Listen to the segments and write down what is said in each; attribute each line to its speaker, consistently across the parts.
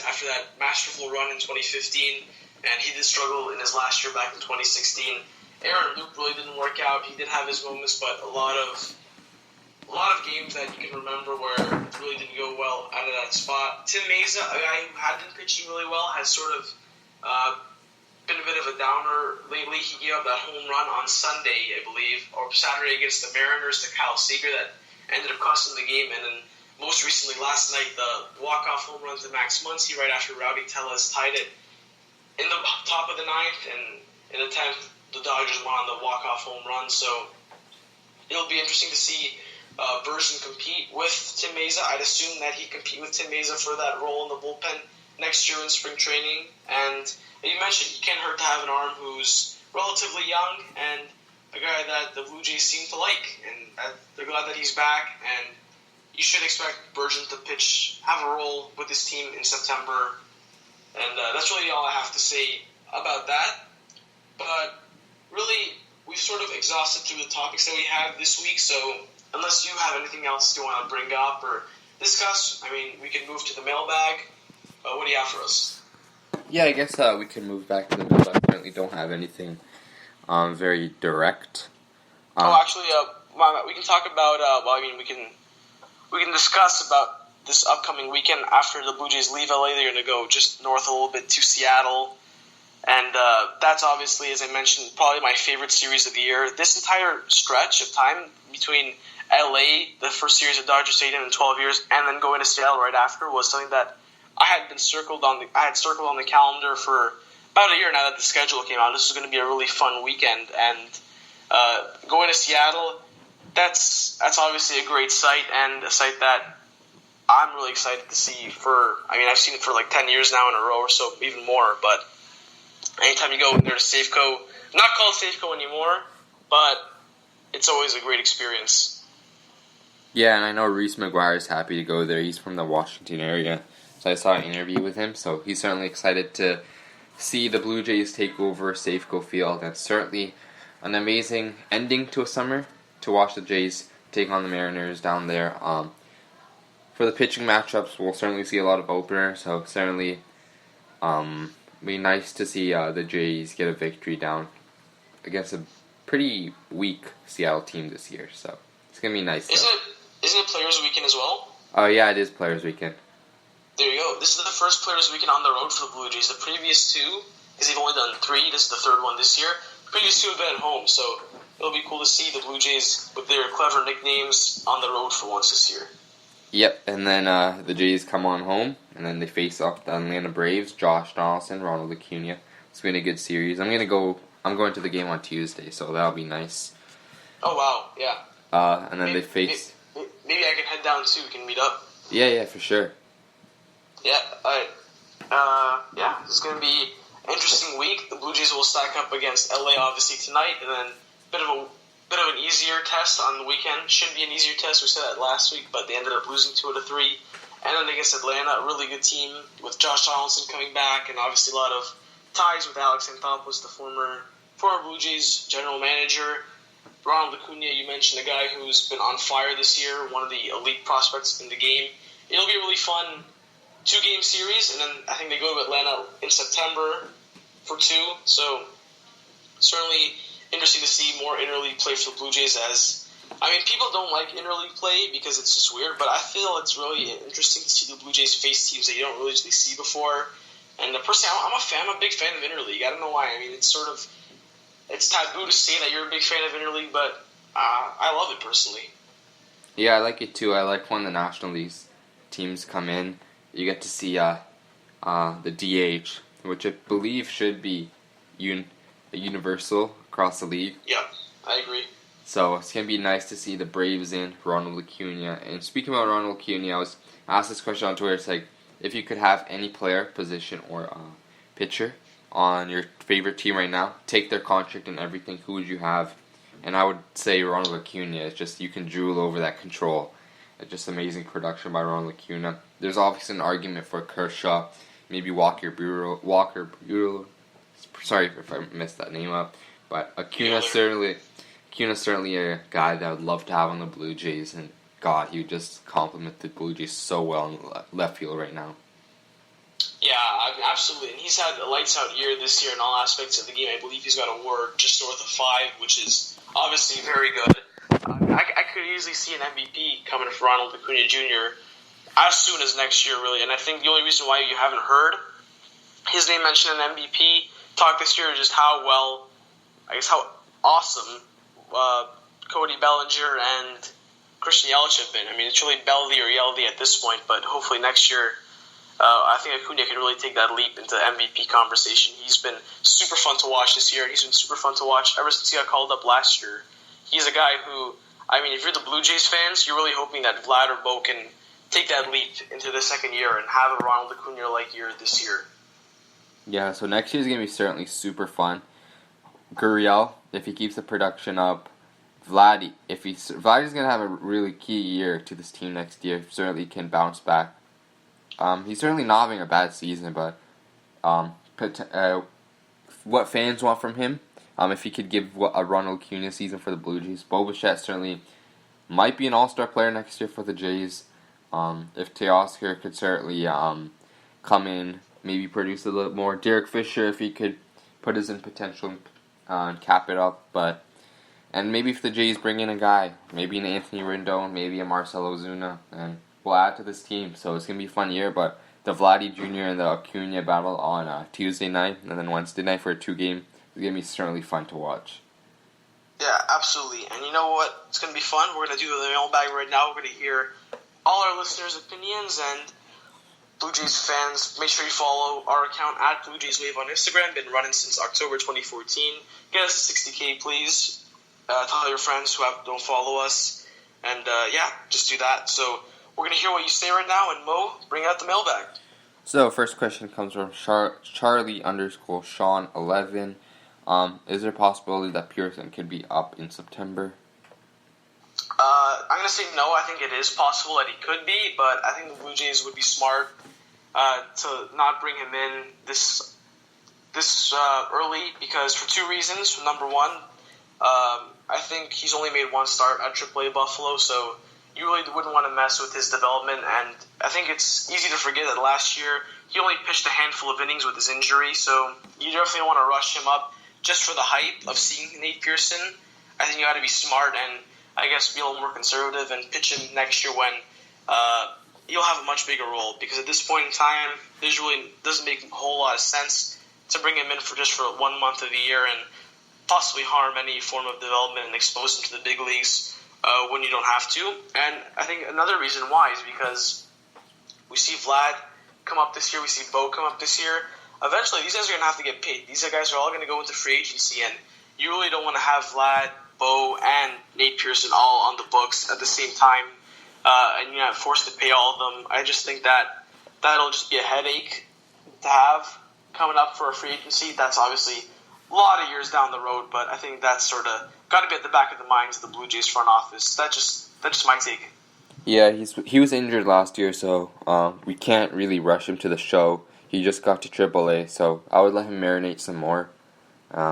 Speaker 1: after that masterful run in 2015, and he did struggle in his last year back in 2016. Aaron Luke really didn't work out. He did have his moments, but a lot of games that you can remember where it really didn't go well out of that spot. Tim Meza, a guy who had been pitching really well, has sort of been a bit of a downer lately. He gave up that home run on Sunday, I believe, or Saturday against the Mariners to Kyle Seager that ended up costing the game. And then most recently last night, the walk-off home run to Max Muncy right after Rowdy Tellez tied it in the top of the ninth, and in the 10th, the Dodgers won on the walk-off home run. So it'll be interesting to see Pearson compete with Tim Meza. I'd assume that he'd compete with Tim Meza for that role in the bullpen next year in spring training. And you mentioned it can't hurt to have an arm who's relatively young and a guy that the Blue Jays seem to like. And they're glad that he's back. And you should expect Pearson to have a role with this team in September. And that's really all I have to say about that. But really, we've sort of exhausted through the topics that we have this week. So unless you have anything else you want to bring up or discuss, I mean, we can move to the mailbag. What do you have for us?
Speaker 2: Yeah, I guess we can move back to the mailbag. I currently don't have anything very direct.
Speaker 1: Actually, we can talk about. We can discuss about this upcoming weekend after the Blue Jays leave LA. They're going to go just north a little bit to Seattle. And that's obviously, as I mentioned, probably my favorite series of the year. This entire stretch of time between LA, the first series at Dodger Stadium in 12 years, and then going to Seattle right after was something that I had circled on the calendar for about a year now that the schedule came out. This is going to be a really fun weekend, and going to Seattle, that's obviously a great site, and a site that I'm really excited to see I've seen it for like 10 years now in a row or so, even more, but anytime you go there to Safeco, not called Safeco anymore, but it's always a great experience.
Speaker 2: Yeah, and I know Reese McGuire is happy to go there. He's from the Washington area, so I saw an interview with him, so he's certainly excited to see the Blue Jays take over Safeco Field. That's certainly an amazing ending to a summer to watch the Jays take on the Mariners down there. For the pitching matchups, we'll certainly see a lot of openers, so certainly be nice to see the Jays get a victory down against a pretty weak Seattle team this year, so it's going to be nice.
Speaker 1: Isn't it Players Weekend as well?
Speaker 2: Oh, yeah, it is Players Weekend.
Speaker 1: There you go. This is the first Players Weekend on the road for the Blue Jays. The previous two, because they've only done 3, this is the third one this year. The previous 2 have been at home, so it'll be cool to see the Blue Jays with their clever nicknames on the road for once this year.
Speaker 2: Yep, and then the Jays come on home, and then they face off the Atlanta Braves, Josh Donaldson, Ronald Acuna. It's been a good series. I'm going to the game on Tuesday, so that'll be nice.
Speaker 1: Oh, wow, yeah.
Speaker 2: And then they face...
Speaker 1: Maybe I can head down too. We can meet up.
Speaker 2: Yeah, for sure.
Speaker 1: Yeah, alright. This is going to be an interesting week. The Blue Jays will stack up against LA obviously tonight, and then a bit of an easier test on the weekend. Should be an easier test. We said that last week, but they ended up losing 2 out of 3. And then against Atlanta, a really good team with Josh Donaldson coming back, and obviously a lot of ties with Alex Anthopoulos, the former Blue Jays general manager. Ronald Acuna, you mentioned a guy who's been on fire this year, one of the elite prospects in the game. It'll be a really fun 2-game series, and then I think they go to Atlanta in September for 2. So certainly interesting to see more interleague play for the Blue Jays. People don't like interleague play because it's just weird, but I feel it's really interesting to see the Blue Jays face teams that you don't really see before. And personally, I'm a big fan of interleague. I don't know why. It's taboo to say that you're a big fan of interleague, but I love it personally.
Speaker 2: Yeah, I like it too. I like when the National League teams come in. You get to see the DH, which I believe should be universal across the league.
Speaker 1: Yeah, I agree.
Speaker 2: So it's going to be nice to see the Braves in Ronald Acuna. And speaking about Ronald Acuna, I was asked this question on Twitter. It's like, if you could have any player, position, or pitcher on your favorite team right now, take their contract and everything, who would you have? And I would say Ronald Acuna. It's just, you can drool over that control. It's just amazing production by Ronald Acuna. There's obviously an argument for Kershaw, maybe Walker Buehler. Sorry if I messed that name up, but Acuna's certainly a guy that I would love to have on the Blue Jays, and God, he would just complement the Blue Jays so well in the left field right now.
Speaker 1: I mean, absolutely. And he's had a lights-out year this year in all aspects of the game. I believe he's got a WAR just north of 5, which is obviously very good. I could easily see an MVP coming for Ronald Acuna Jr. as soon as next year, really. And I think the only reason why you haven't heard his name mentioned in MVP talk this year is just how awesome Cody Bellinger and Christian Yelich have been. I mean, it's really Belly or Yeldy at this point, but hopefully next year, I think Acuna can really take that leap into the MVP conversation. He's been super fun to watch this year, and he's been super fun to watch ever since he got called up last year. He's a guy who, I mean, if you're the Blue Jays fans, you're really hoping that Vlad or Bo can take that leap into the second year and have a Ronald Acuna-like year this year.
Speaker 2: Yeah, so next year's going to be certainly super fun. Gurriel, if he keeps the production up. Vladdy's going to have a really key year to this team next year. Certainly can bounce back. He's certainly not having a bad season, but what fans want from him, if he could give a Ronald Acuna season for the Blue Jays, Bo Bichette certainly might be an all-star player next year for the Jays. If Teoscar could certainly come in, maybe produce a little more. Derek Fisher, if he could put his in potential and cap it up. And maybe if the Jays bring in a guy, maybe an Anthony Rendon, maybe a Marcell Ozuna, and we'll add to this team. So it's going to be a fun year, but the Vladdy Jr. and the Acuna battle on Tuesday night and then Wednesday night for a 2-game is going to be certainly fun to watch.
Speaker 1: Yeah, absolutely. And you know what? It's going to be fun. We're going to do the mailbag right now. We're going to hear all our listeners' opinions, and Blue Jays fans, make sure you follow our account at Blue Jays Wave on Instagram. Been running since October 2014. Get us to 60K, please. Tell your friends who don't follow us. And, just do that. So we're going to hear what you say right now. And Mo, bring out the mailbag.
Speaker 2: So first question comes from Charlie_Sean11. Is there a possibility that Pearson could be up in September?
Speaker 1: I'm going to say no. I think it is possible that he could be, but I think the Blue Jays would be smart to not bring him in this early because for 2 reasons. Number one, I think he's only made one start at AAA Buffalo, so you really wouldn't want to mess with his development. And I think it's easy to forget that last year he only pitched a handful of innings with his injury, so you definitely don't want to rush him up just for the hype of seeing Nate Pearson. I think you got to be smart and I guess be a little more conservative and pitch him next year when you'll have a much bigger role. Because at this point in time, this really doesn't make a whole lot of sense to bring him in for 1 month of the year and possibly harm any form of development and expose him to the big leagues when you don't have to. And I think another reason why is because we see Vlad come up this year, we see Bo come up this year. Eventually, these guys are going to have to get paid. These guys are all going to go into free agency, and you really don't want to have Vlad, Bo, and Nate Pearson all on the books at the same time, and you're not forced to pay all of them. I just think that'll just be a headache to have coming up for a free agency. That's obviously a lot of years down the road, but I think that's sort of got to be at the back of the minds of the Blue Jays front office. That's just my take.
Speaker 2: Yeah, he was injured last year, so we can't really rush him to the show. He just got to AAA, so I would let him marinate some more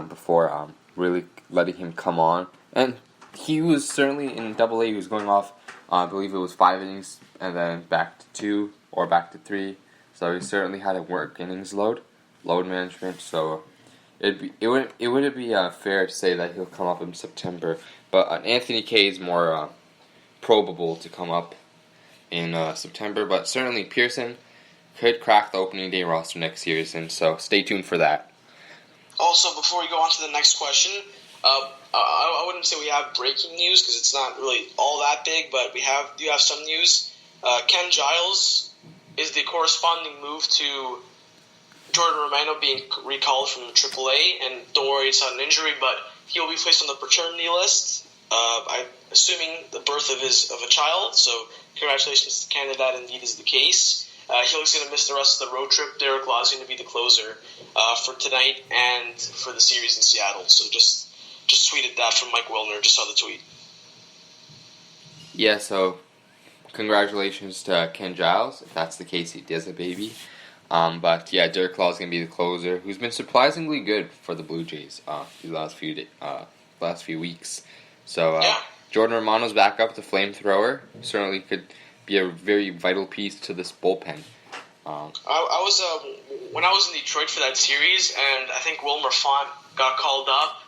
Speaker 2: before really letting him come on. And he was certainly in AA. He was going off, I believe it was 5 innings, and then back to 2 or back to 3. So he certainly had a work innings load management. So it wouldn't be fair to say that he'll come up in September. But Anthony Kay is more probable to come up in September. But certainly Pearson could crack the opening day roster next season. So stay tuned for that.
Speaker 1: Also, before we go on to the next question, I wouldn't say we have breaking news because it's not really all that big, but we do have some news. Ken Giles is the corresponding move to Jordan Romano being recalled from AAA, and don't worry, it's not an injury, but he will be placed on the paternity list. I'm assuming the birth of a child, so congratulations to Ken if that indeed is the case. He's going to miss the rest of the road trip. Derek Law is going to be the closer for tonight and for the series in Seattle. So just tweeted that from Mike Wilner. Just saw the tweet.
Speaker 2: Yeah, so congratulations to Ken Giles. If that's the case, he does a baby. But yeah, Derek Law is going to be the closer, who's been surprisingly good for the Blue Jays the last few weeks. So Jordan Romano's back up, the flamethrower. Certainly could be a very vital piece to this bullpen.
Speaker 1: I was when I was in Detroit for that series, and I think Wilmer Font got called up,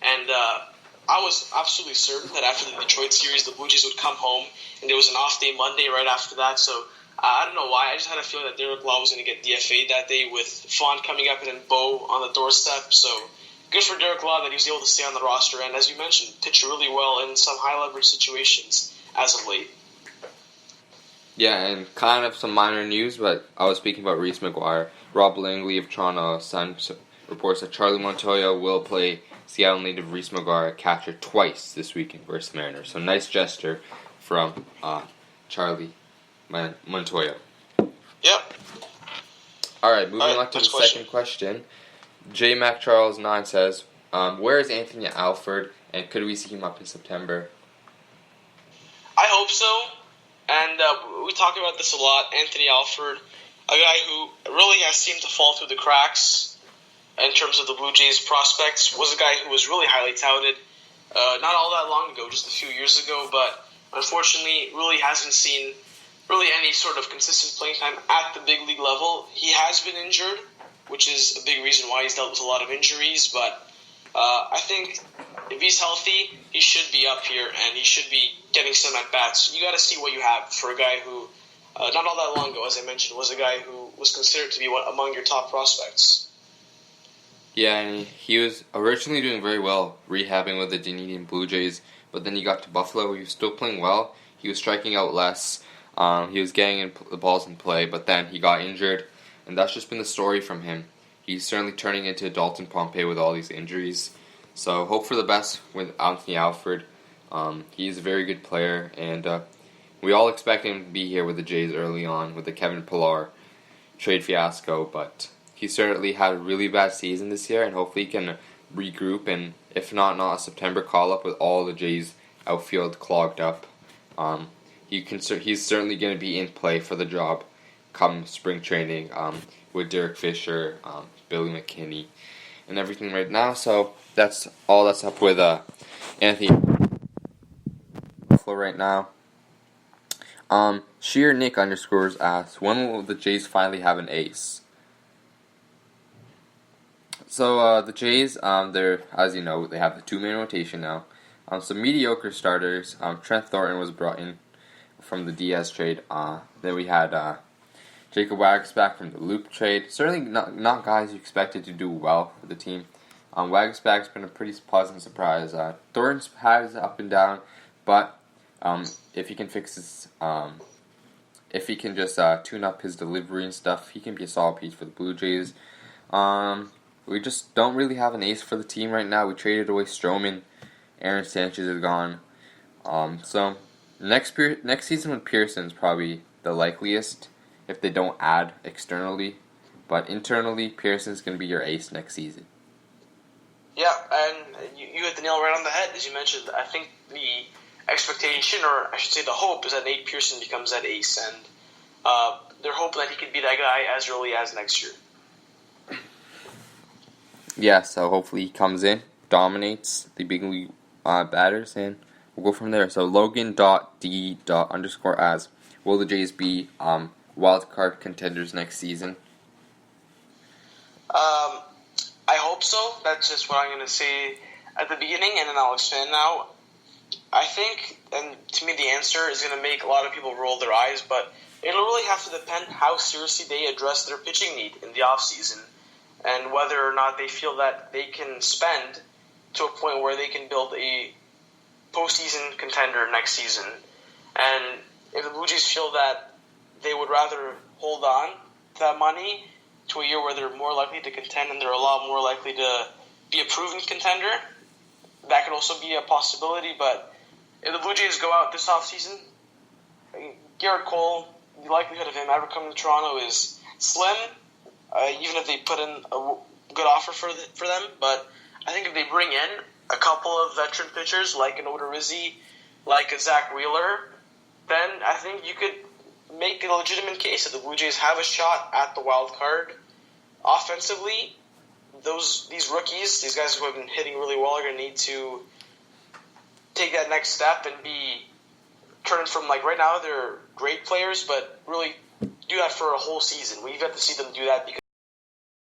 Speaker 1: and I was absolutely certain that after the Detroit series, the Blue Jays would come home, and there was an off day Monday right after that. So I don't know why. I just had a feeling that Derek Law was going to get DFA'd that day with Font coming up and then Bo on the doorstep. So good for Derek Law that he was able to stay on the roster, and as you mentioned, pitched really well in some high leverage situations as of late.
Speaker 2: Yeah, and kind of some minor news, but I was speaking about Reese McGuire. Rob Langley of Toronto Sun reports that Charlie Montoya will play Seattle native Reese McGuire catcher twice this weekend versus Mariners. So nice gesture from Charlie Montoya.
Speaker 1: Yep.
Speaker 2: All right, moving on to the second question. J. Mac Charles 9 says, where is Anthony Alford, and could we see him up in September?
Speaker 1: I hope so. And we talk about this a lot. Anthony Alford, a guy who really has seemed to fall through the cracks in terms of the Blue Jays prospects, was a guy who was really highly touted not all that long ago, just a few years ago, but unfortunately really hasn't seen really any sort of consistent playing time at the big league level. He has been injured, which is a big reason why he's dealt with a lot of injuries, but I think if he's healthy, he should be up here, and he should be getting some at-bats. You got to see what you have for a guy who, not all that long ago, as I mentioned, was a guy who was considered to be one among your top prospects.
Speaker 2: Yeah, and he was originally doing very well rehabbing with the Dunedin Blue Jays, but then he got to Buffalo. He was still playing well. He was striking out less. He was getting the balls in play, but then he got injured, and that's just been the story from him. He's certainly turning into Dalton Pompey with all these injuries. So hope for the best with Anthony Alford. He's a very good player, and we all expect him to be here with the Jays early on with the Kevin Pillar trade fiasco, but he certainly had a really bad season this year, and hopefully he can regroup, and if not a September call-up with all the Jays outfield clogged up. He's certainly going to be in play for the job come spring training with Derek Fisher, Billy McKinney, and everything right now. So that's all that's up with Anthony Buffalo right now. Sheer Nick underscores asks, when will the Jays finally have an ace? So the Jays, they're, as you know, they have the two-man rotation now. Some mediocre starters. Trent Thornton was brought in from the Diaz trade. Then we had Jacob Wagsback from the Loop trade. Certainly not guys you expected to do well for the team. Wagsback's been a pretty pleasant surprise. Thornton's had his up and down, but if he can fix his, if he can just tune up his delivery and stuff, he can be a solid piece for the Blue Jays. We just don't really have an ace for the team right now. We traded away Stroman. Aaron Sanchez is gone. So next season with Pearson is probably the likeliest if they don't add externally. But internally, Pearson's going to be your ace next season.
Speaker 1: Yeah, and you hit the nail right on the head, as you mentioned. I think the expectation, or I should say the hope, is that Nate Pearson becomes that ace, and they're hoping that he could be that guy as early as next year.
Speaker 2: Yeah, so hopefully he comes in, dominates the big league batters, and we'll go from there. So Logan.D. underscore asks, will the Jays be wildcard contenders next season?
Speaker 1: I hope so. That's just what I'm going to say at the beginning, and then I'll expand now. I think, and to me the answer is going to make a lot of people roll their eyes, but it'll really have to depend how seriously they address their pitching need in the offseason, and whether or not they feel that they can spend to a point where they can build a postseason contender next season. And if the Blue Jays feel that they would rather hold on to that money to a year where they're more likely to contend and they're a lot more likely to be a proven contender, that could also be a possibility. But if the Blue Jays go out this offseason, Garrett Cole, the likelihood of him ever coming to Toronto is slim, even if they put in a good offer for them. But I think if they bring in a couple of veteran pitchers like an Odorizzi, like a Zach Wheeler, then I think you could make a legitimate case that the Blue Jays have a shot at the wild card. Offensively, these rookies, these guys who have been hitting really well, are going to need to take that next step and be turned from, like, right now they're great players, but really do that for a whole season. We've got to see them do that because